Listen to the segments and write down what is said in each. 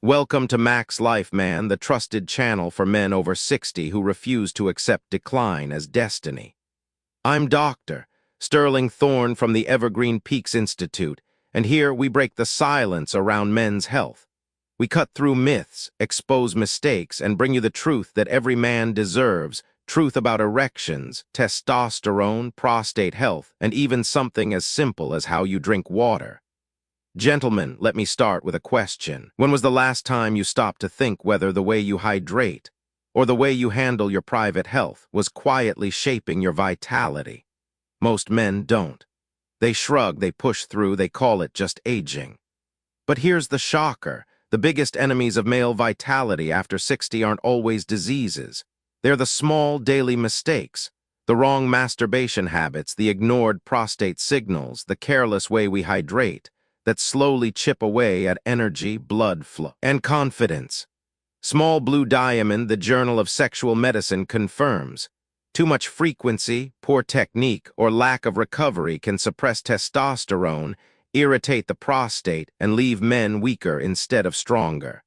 Welcome to MaxLife Man, the trusted channel for men over 60 who refuse to accept decline as destiny. I'm Dr. Sterling Thorne from the Evergreen Peaks Institute, and here we break the silence around men's health. We cut through myths, expose mistakes, and bring you the truth that every man deserves, truth about erections, testosterone, prostate health, and even something as simple as how you drink water. Gentlemen, let me start with a question. When was the last time you stopped to think whether the way you hydrate or the way you handle your private health was quietly shaping your vitality? Most men don't. They shrug, they push through, they call it just aging. But here's the shocker. The biggest enemies of male vitality after 60 aren't always diseases. They're the small daily mistakes, the wrong masturbation habits, the ignored prostate signals, the careless way we hydrate, that slowly chip away at energy, blood flow, and confidence. Small Blue Diamond, the Journal of Sexual Medicine, confirms too much frequency, poor technique, or lack of recovery can suppress testosterone, irritate the prostate, and leave men weaker instead of stronger.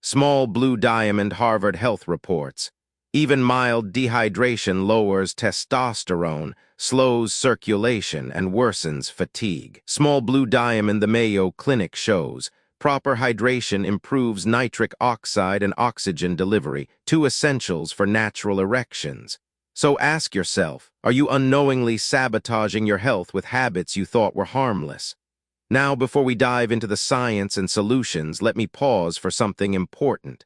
Small Blue Diamond Harvard Health reports, even mild dehydration lowers testosterone, slows circulation, and worsens fatigue. Small Blue Diamond, the Mayo Clinic, shows proper hydration improves nitric oxide and oxygen delivery, two essentials for natural erections. So ask yourself, are you unknowingly sabotaging your health with habits you thought were harmless? Now, before we dive into the science and solutions, let me pause for something important.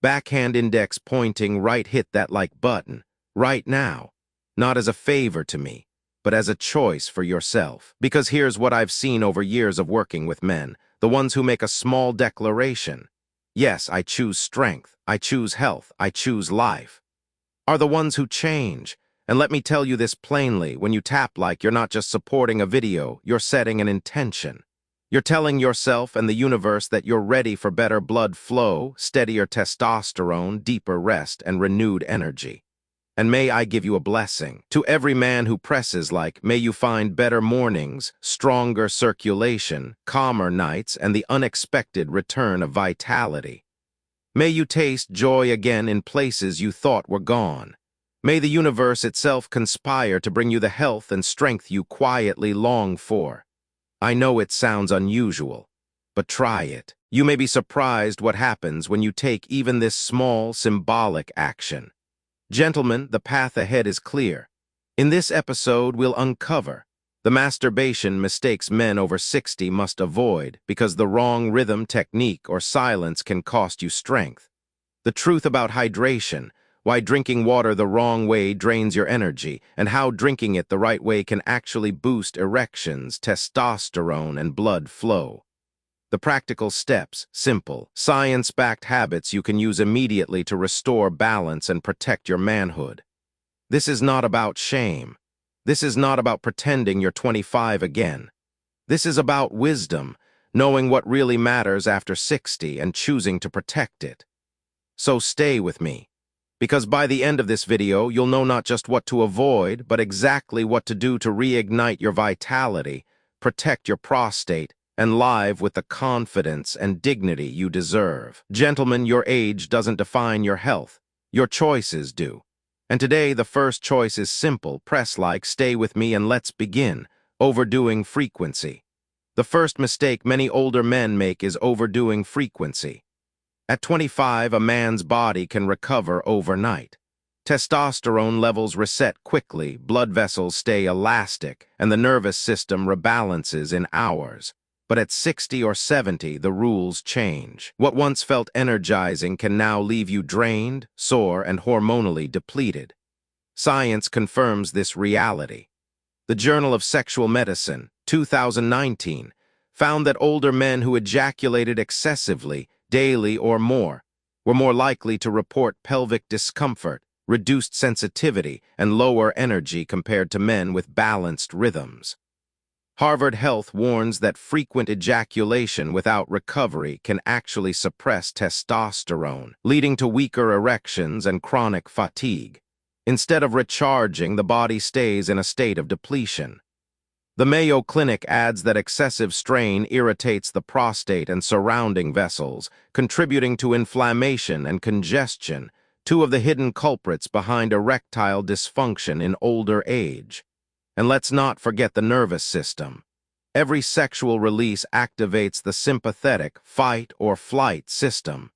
Backhand index pointing right, hit that like button, right now. Not as a favor to me, but as a choice for yourself. Because here's what I've seen over years of working with men, the ones who make a small declaration. Yes, I choose strength, I choose health, I choose life. Are the ones who change. And let me tell you this plainly, when you tap like, you're not just supporting a video, you're setting an intention. You're telling yourself and the universe that you're ready for better blood flow, steadier testosterone, deeper rest, and renewed energy. And may I give you a blessing. To every man who presses like, may you find better mornings, stronger circulation, calmer nights, and the unexpected return of vitality. May you taste joy again in places you thought were gone. May the universe itself conspire to bring you the health and strength you quietly long for. I know it sounds unusual, but try it. You may be surprised what happens when you take even this small, symbolic action. Gentlemen, the path ahead is clear. In this episode, we'll uncover the masturbation mistakes men over 60 must avoid because the wrong rhythm, technique, or silence can cost you strength. The truth about hydration, why drinking water the wrong way drains your energy, and how drinking it the right way can actually boost erections, testosterone, and blood flow. The practical steps, simple, science-backed habits you can use immediately to restore balance and protect your manhood. This is not about shame. This is not about pretending you're 25 again. This is about wisdom, knowing what really matters after 60 and choosing to protect it. So stay with me, because by the end of this video, you'll know not just what to avoid, but exactly what to do to reignite your vitality, protect your prostate, and live with the confidence and dignity you deserve. Gentlemen, your age doesn't define your health. Your choices do. And today, the first choice is simple. Press like, stay with me, and let's begin. Overdoing frequency. The first mistake many older men make is overdoing frequency. At 25, a man's body can recover overnight. Testosterone levels reset quickly, blood vessels stay elastic, and the nervous system rebalances in hours. But at 60 or 70, the rules change. What once felt energizing can now leave you drained, sore, and hormonally depleted. Science confirms this reality. The Journal of Sexual Medicine, 2019, found that older men who ejaculated excessively, daily or more, were more likely to report pelvic discomfort, reduced sensitivity, and lower energy compared to men with balanced rhythms. Harvard Health warns that frequent ejaculation without recovery can actually suppress testosterone, leading to weaker erections and chronic fatigue. Instead of recharging, the body stays in a state of depletion. The Mayo Clinic adds that excessive strain irritates the prostate and surrounding vessels, contributing to inflammation and congestion, two of the hidden culprits behind erectile dysfunction in older age. And let's not forget the nervous system. Every sexual release activates the sympathetic fight or flight system.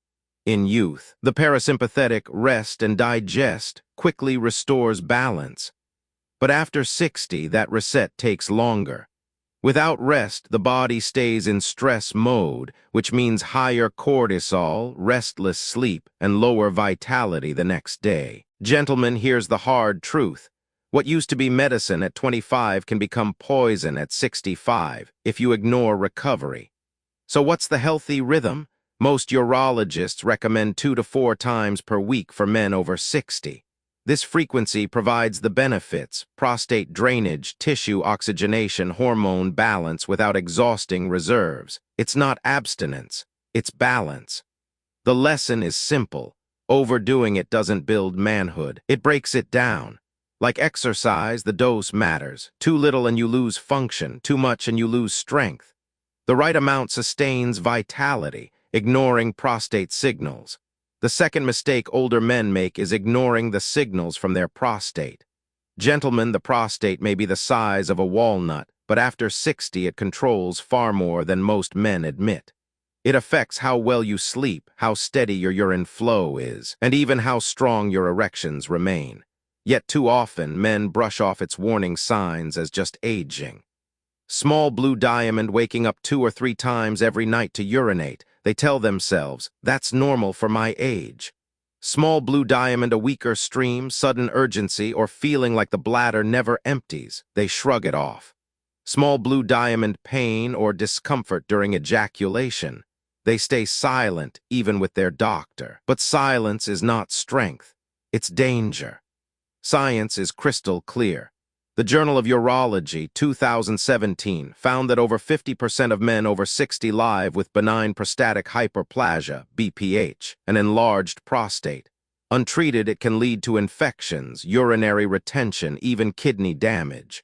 In youth, the parasympathetic rest and digest quickly restores balance. But after 60, that reset takes longer. Without rest, the body stays in stress mode, which means higher cortisol, restless sleep, and lower vitality the next day. Gentlemen, here's the hard truth. What used to be medicine at 25 can become poison at 65 if you ignore recovery. So what's the healthy rhythm? Most urologists recommend 2 to 4 times per week for men over 60. This frequency provides the benefits: prostate drainage, tissue oxygenation, hormone balance without exhausting reserves. It's not abstinence, it's balance. The lesson is simple. Overdoing it doesn't build manhood, it breaks it down. Like exercise, the dose matters. Too little and you lose function, too much and you lose strength. The right amount sustains vitality, ignoring prostate signals. The second mistake older men make is ignoring the signals from their prostate. Gentlemen, the prostate may be the size of a walnut, but after 60 it controls far more than most men admit. It affects how well you sleep, how steady your urine flow is, and even how strong your erections remain. Yet too often, men brush off its warning signs as just aging. Small blue diamond waking up 2 or 3 times every night to urinate. They tell themselves, that's normal for my age. Small blue diamond, a weaker stream, sudden urgency, or feeling like the bladder never empties. They shrug it off. Small blue diamond, pain or discomfort during ejaculation. They stay silent, even with their doctor. But silence is not strength. It's danger. Science is crystal clear. The Journal of Urology, 2017, found that over 50% of men over 60 live with benign prostatic hyperplasia, BPH, an enlarged prostate. Untreated, it can lead to infections, urinary retention, even kidney damage.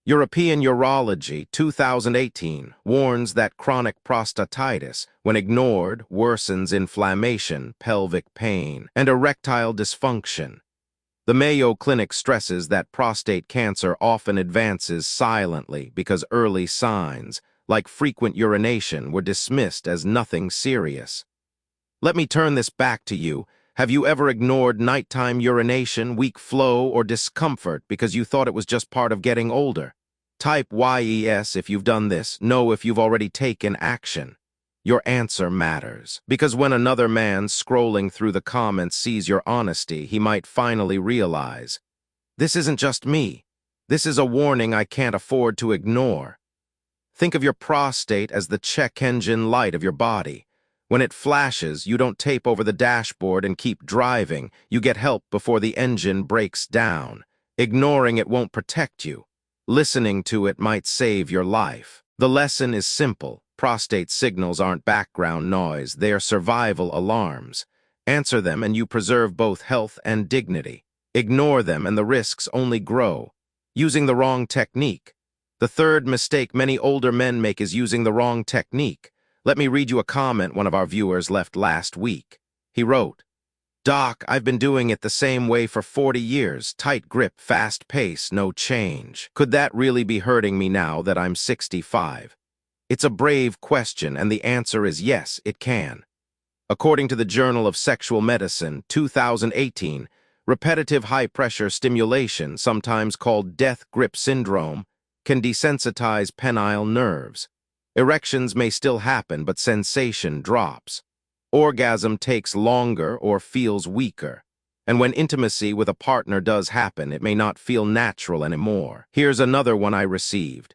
European Urology, 2018, warns that chronic prostatitis, when ignored, worsens inflammation, pelvic pain, and erectile dysfunction. The Mayo Clinic stresses that prostate cancer often advances silently because early signs, like frequent urination, were dismissed as nothing serious. Let me turn this back to you. Have you ever ignored nighttime urination, weak flow, or discomfort because you thought it was just part of getting older? Type YES if you've done this. No if you've already taken action. Your answer matters, because when another man scrolling through the comments sees your honesty, he might finally realize, this isn't just me. This is a warning I can't afford to ignore. Think of your prostate as the check engine light of your body. When it flashes, you don't tape over the dashboard and keep driving. You get help before the engine breaks down. Ignoring it won't protect you. Listening to it might save your life. The lesson is simple. Prostate signals aren't background noise, they are survival alarms. Answer them and you preserve both health and dignity. Ignore them and the risks only grow. Using the wrong technique. The third mistake many older men make is using the wrong technique. Let me read you a comment one of our viewers left last week. He wrote, "Doc, I've been doing it the same way for 40 years. Tight grip, fast pace, no change. Could that really be hurting me now that I'm 65? It's a brave question, and the answer is yes, it can. According to the Journal of Sexual Medicine, 2018, repetitive high-pressure stimulation, sometimes called death grip syndrome, can desensitize penile nerves. Erections may still happen, but sensation drops. Orgasm takes longer or feels weaker. And when intimacy with a partner does happen, it may not feel natural anymore." Here's another one I received.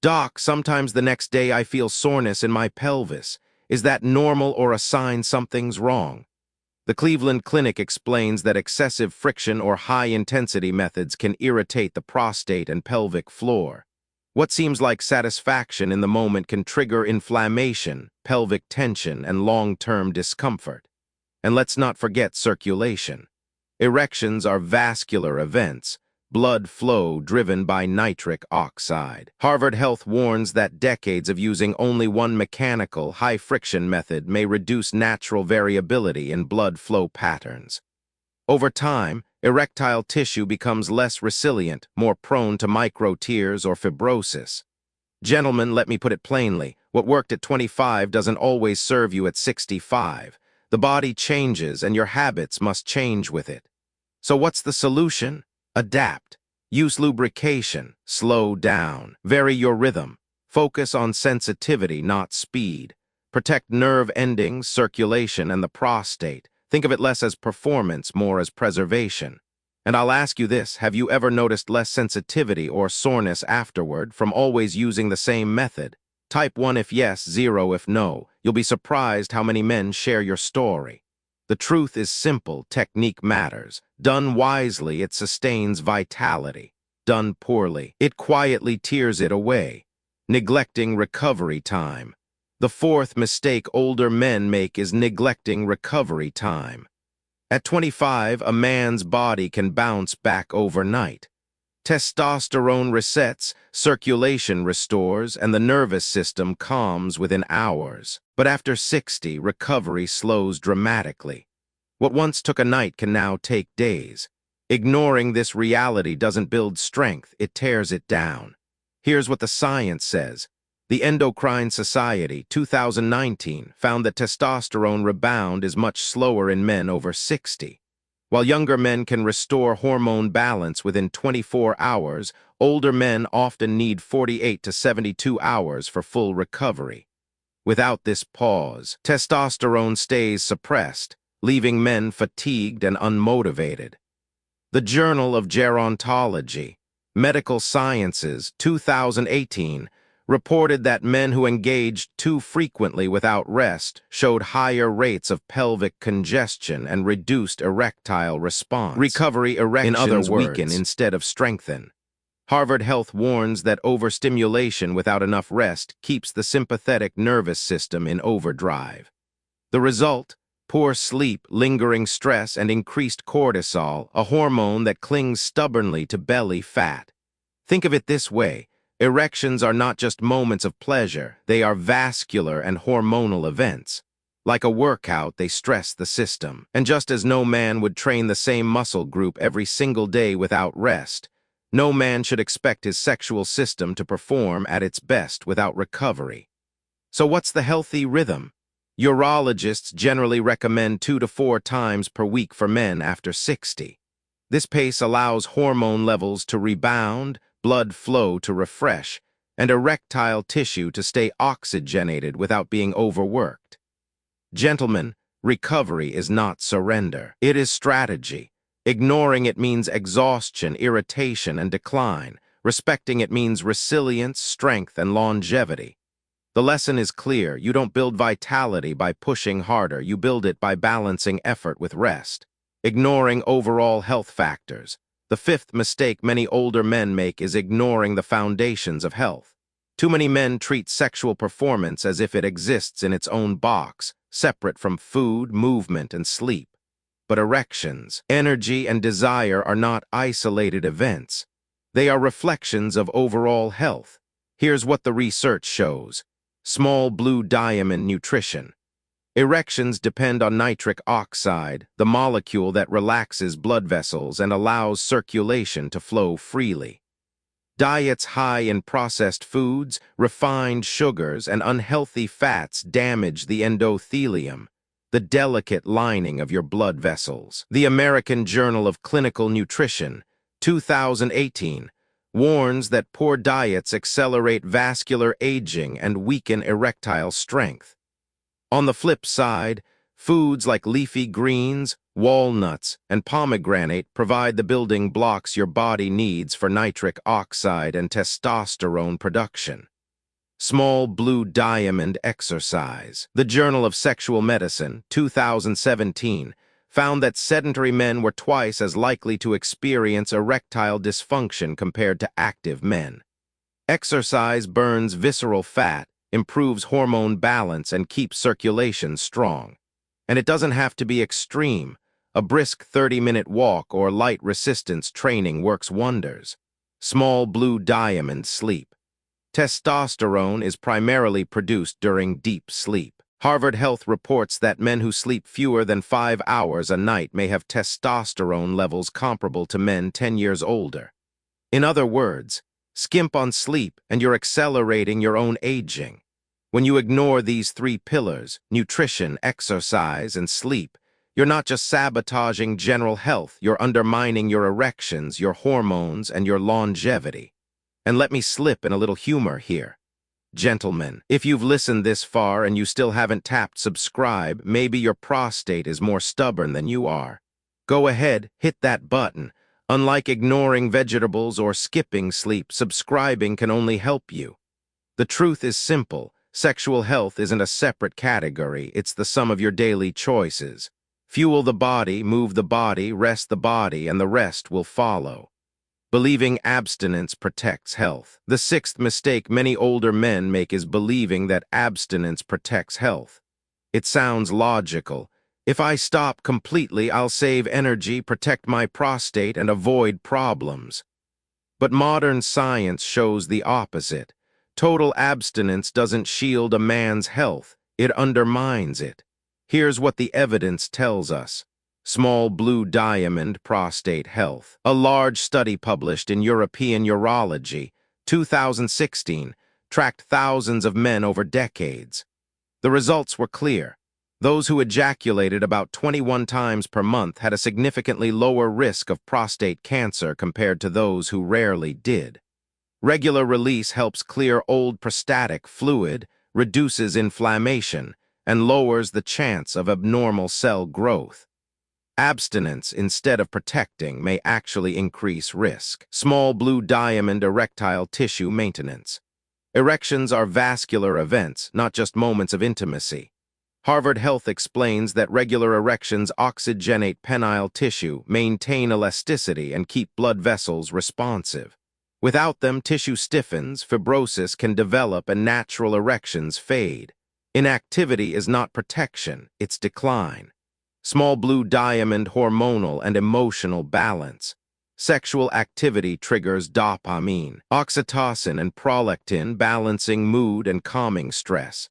"Doc, sometimes the next day I feel soreness in my pelvis. Is that normal or a sign something's wrong?" The Cleveland Clinic explains that excessive friction or high-intensity methods can irritate the prostate and pelvic floor. What seems like satisfaction in the moment can trigger inflammation, pelvic tension, and long-term discomfort. And let's not forget circulation. Erections are vascular events. blood flow driven by nitric oxide. Harvard Health warns that decades of using only one mechanical, high-friction method may reduce natural variability in blood flow patterns. Over time, erectile tissue becomes less resilient, more prone to micro-tears or fibrosis. Gentlemen, let me put it plainly, what worked at 25 doesn't always serve you at 65. The body changes and your habits must change with it. So what's the solution? Adapt. Use lubrication. Slow down. Vary your rhythm. Focus on sensitivity, not speed. Protect nerve endings, circulation, and the prostate. Think of it less as performance, more as preservation. And I'll ask you this, have you ever noticed less sensitivity or soreness afterward from always using the same method? Type 1 if yes, 0 if no. You'll be surprised how many men share your story. The truth is simple, technique matters. Done wisely, it sustains vitality. Done poorly, it quietly tears it away, neglecting recovery time. The fourth mistake older men make is neglecting recovery time. At 25, a man's body can bounce back overnight. Testosterone resets, circulation restores, and the nervous system calms within hours. But after 60, recovery slows dramatically. What once took a night can now take days. Ignoring this reality doesn't build strength, it tears it down. Here's what the science says. The Endocrine Society, 2019, found that testosterone rebound is much slower in men over 60. While younger men can restore hormone balance within 24 hours, older men often need 48 to 72 hours for full recovery. Without this pause, testosterone stays suppressed, leaving men fatigued and unmotivated. The Journal of Gerontology, Medical Sciences, 2018, reported that men who engaged too frequently without rest showed higher rates of pelvic congestion and reduced erectile response. Recovery erections weaken instead of strengthen. Harvard Health warns that overstimulation without enough rest keeps the sympathetic nervous system in overdrive. The result? Poor sleep, lingering stress, and increased cortisol, a hormone that clings stubbornly to belly fat. Think of it this way. Erections are not just moments of pleasure, they are vascular and hormonal events. Like a workout, they stress the system. And just as no man would train the same muscle group every single day without rest, no man should expect his sexual system to perform at its best without recovery. So what's the healthy rhythm? Urologists generally recommend 2 to 4 times per week for men after 60. This pace allows hormone levels to rebound, blood flow to refresh, and erectile tissue to stay oxygenated without being overworked. Gentlemen, recovery is not surrender. It is strategy. Ignoring it means exhaustion, irritation, and decline. Respecting it means resilience, strength, and longevity. The lesson is clear. You don't build vitality by pushing harder. You build it by balancing effort with rest. Ignoring overall health factors. The fifth mistake many older men make is ignoring the foundations of health. Too many men treat sexual performance as if it exists in its own box, separate from food, movement, and sleep. But erections, energy, and desire are not isolated events. They are reflections of overall health. Here's what the research shows. Small blue diamond nutrition. Erections depend on nitric oxide, the molecule that relaxes blood vessels and allows circulation to flow freely. Diets high in processed foods, refined sugars, and unhealthy fats damage the endothelium, the delicate lining of your blood vessels. The American Journal of Clinical Nutrition, 2018, warns that poor diets accelerate vascular aging and weaken erectile strength. On the flip side, foods like leafy greens, walnuts, and pomegranate provide the building blocks your body needs for nitric oxide and testosterone production. Small blue diamond exercise. The Journal of Sexual Medicine, 2017, found that sedentary men were twice as likely to experience erectile dysfunction compared to active men. Exercise burns visceral fat, improves hormone balance, and keeps circulation strong. And it doesn't have to be extreme. A brisk 30-minute walk or light resistance training works wonders. Small blue diamond sleep. Testosterone is primarily produced during deep sleep. Harvard Health reports that men who sleep fewer than 5 hours a night may have testosterone levels comparable to men 10 years older. In other words, skimp on sleep and you're accelerating your own aging. When you ignore these three pillars, nutrition, exercise, and sleep, you're not just sabotaging general health, you're undermining your erections, your hormones, and your longevity. And let me slip in a little humor here. Gentlemen, if you've listened this far and you still haven't tapped subscribe, maybe your prostate is more stubborn than you are. Go ahead, hit that button. Unlike ignoring vegetables or skipping sleep, subscribing can only help you. The truth is simple. Sexual health isn't a separate category, it's the sum of your daily choices. Fuel the body, move the body, rest the body, and the rest will follow. Believing abstinence protects health. The sixth mistake many older men make is believing that abstinence protects health. It sounds logical. If I stop completely, I'll save energy, protect my prostate, and avoid problems. But modern science shows the opposite. Total abstinence doesn't shield a man's health, it undermines it. Here's what the evidence tells us. Small blue diamond prostate health. A large study published in European Urology, 2016, tracked thousands of men over decades. The results were clear. Those who ejaculated about 21 times per month had a significantly lower risk of prostate cancer compared to those who rarely did. Regular release helps clear old prostatic fluid, reduces inflammation, and lowers the chance of abnormal cell growth. Abstinence, instead of protecting, may actually increase risk. Small blue diamond erectile tissue maintenance. Erections are vascular events, not just moments of intimacy. Harvard Health explains that regular erections oxygenate penile tissue, maintain elasticity, and keep blood vessels responsive. Without them, tissue stiffens, fibrosis can develop, and natural erections fade. Inactivity is not protection, it's decline. Small blue diamond hormonal and emotional balance. Sexual activity triggers dopamine, oxytocin, and prolactin, balancing mood and calming stress.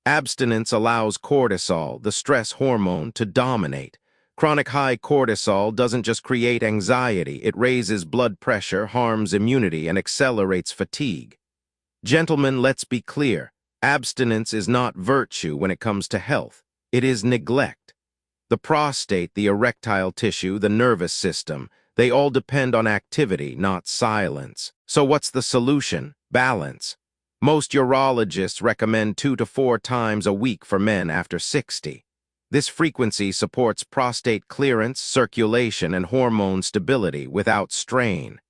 Abstinence allows cortisol, the stress hormone, to dominate. Chronic high cortisol doesn't just create anxiety, it raises blood pressure, harms immunity, and accelerates fatigue. Gentlemen, let's be clear. Abstinence is not virtue when it comes to health. It is neglect. The prostate, the erectile tissue, the nervous system, they all depend on activity, not silence. So what's the solution? Balance. Most urologists recommend 2 to 4 times a week for men after 60. This frequency supports prostate clearance, circulation, and hormone stability without strain.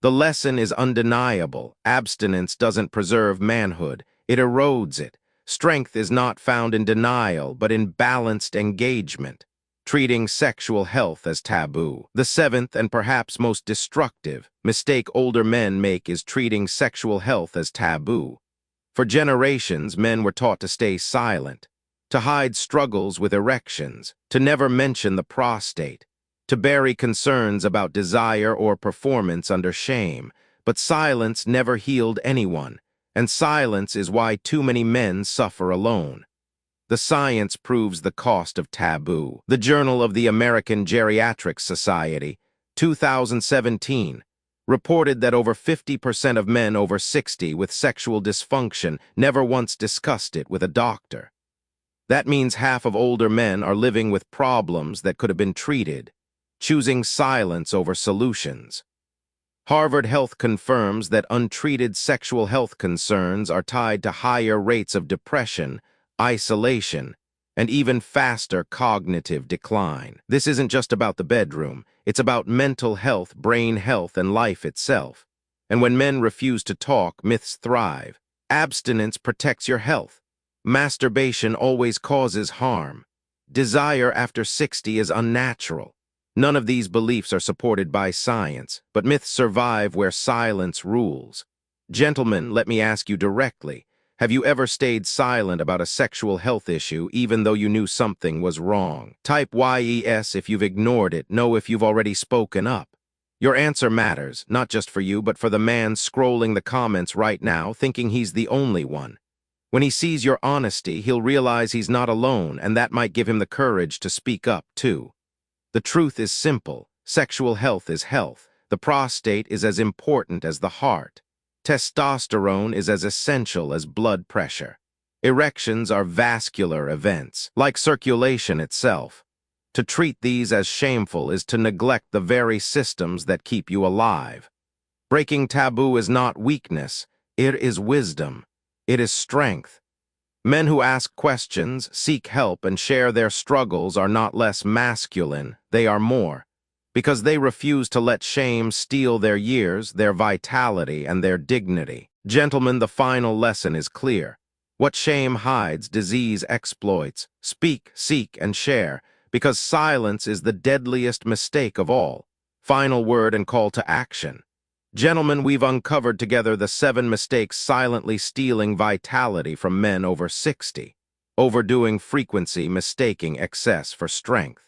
The lesson is undeniable. Abstinence doesn't preserve manhood, it erodes it. Strength is not found in denial, but in balanced engagement. Treating sexual health as taboo. The seventh and perhaps most destructive mistake older men make is treating sexual health as taboo. For generations, men were taught to stay silent, to hide struggles with erections, to never mention the prostate, to bury concerns about desire or performance under shame. But silence never healed anyone, and silence is why too many men suffer alone. The science proves the cost of taboo. The Journal of the American Geriatric Society, 2017, reported that over 50% of men over 60 with sexual dysfunction never once discussed it with a doctor. That means half of older men are living with problems that could have been treated, choosing silence over solutions. Harvard Health confirms that untreated sexual health concerns are tied to higher rates of depression, isolation, and even faster cognitive decline. This isn't just about the bedroom, it's about mental health, brain health, and life itself. And when men refuse to talk, myths thrive. Abstinence protects your health. Masturbation always causes harm. Desire after 60 is unnatural. None of these beliefs are supported by science, but myths survive where silence rules. Gentlemen, let me ask you directly, Have you ever stayed silent about a sexual health issue even though you knew something was wrong? Type YES if you've ignored it, no if you've already spoken up. Your answer matters, not just for you, but for the man scrolling the comments right now thinking he's the only one. When he sees your honesty, he'll realize he's not alone, and that might give him the courage to speak up, too. The truth is simple. Sexual health is health. The prostate is as important as the heart. Testosterone is as essential as blood pressure. Erections are vascular events, like circulation itself. To treat these as shameful is to neglect the very systems that keep you alive. Breaking taboo is not weakness, it is wisdom. It is strength. Men who ask questions, seek help, and share their struggles are not less masculine, they are more. Because they refuse to let shame steal their years, their vitality, and their dignity. Gentlemen, the final lesson is clear. What shame hides, disease exploits. Speak, seek, and share, because silence is the deadliest mistake of all. Final word and call to action. Gentlemen, we've uncovered together the 7 mistakes silently stealing vitality from men over 60. Overdoing frequency, mistaking excess for strength.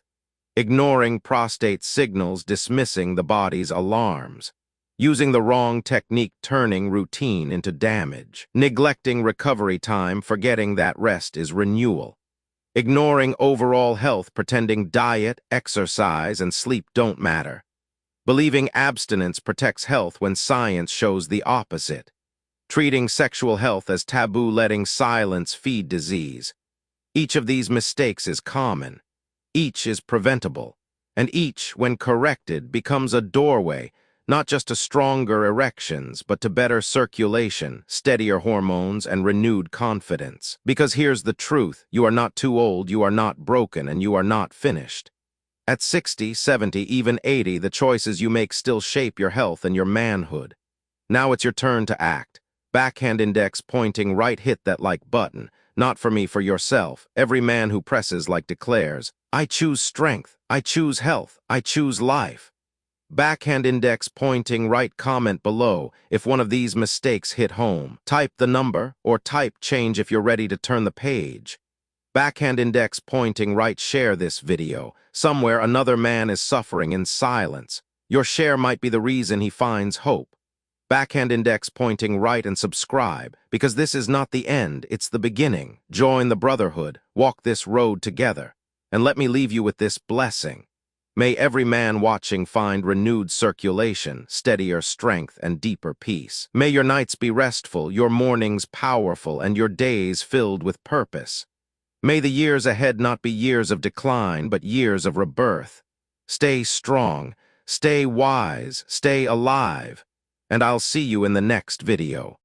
Ignoring prostate signals, dismissing the body's alarms. Using the wrong technique, turning routine into damage. Neglecting recovery time, forgetting that rest is renewal. Ignoring overall health, pretending diet, exercise, and sleep don't matter. Believing abstinence protects health when science shows the opposite. Treating sexual health as taboo, letting silence feed disease. Each of these mistakes is common. Each is preventable. And each, when corrected, becomes a doorway, not just to stronger erections, but to better circulation, steadier hormones, and renewed confidence. Because here's the truth, you are not too old, you are not broken, and you are not finished. At 60, 70, even 80, the choices you make still shape your health and your manhood. Now it's your turn to act. Backhand index pointing right, hit that like button. Not for me, for yourself. Every man who presses like declares, I choose strength, I choose health, I choose life. Backhand index pointing right, comment below if one of these mistakes hit home. Type the number or type change if you're ready to turn the page. Backhand index pointing right, share this video. Somewhere another man is suffering in silence. Your share might be the reason he finds hope. Backhand index pointing right and subscribe, because this is not the end, it's the beginning. Join the brotherhood, walk this road together. And let me leave you with this blessing. May every man watching find renewed circulation, steadier strength, and deeper peace. May your nights be restful, your mornings powerful, and your days filled with purpose. May the years ahead not be years of decline, but years of rebirth. Stay strong, stay wise, stay alive, and I'll see you in the next video.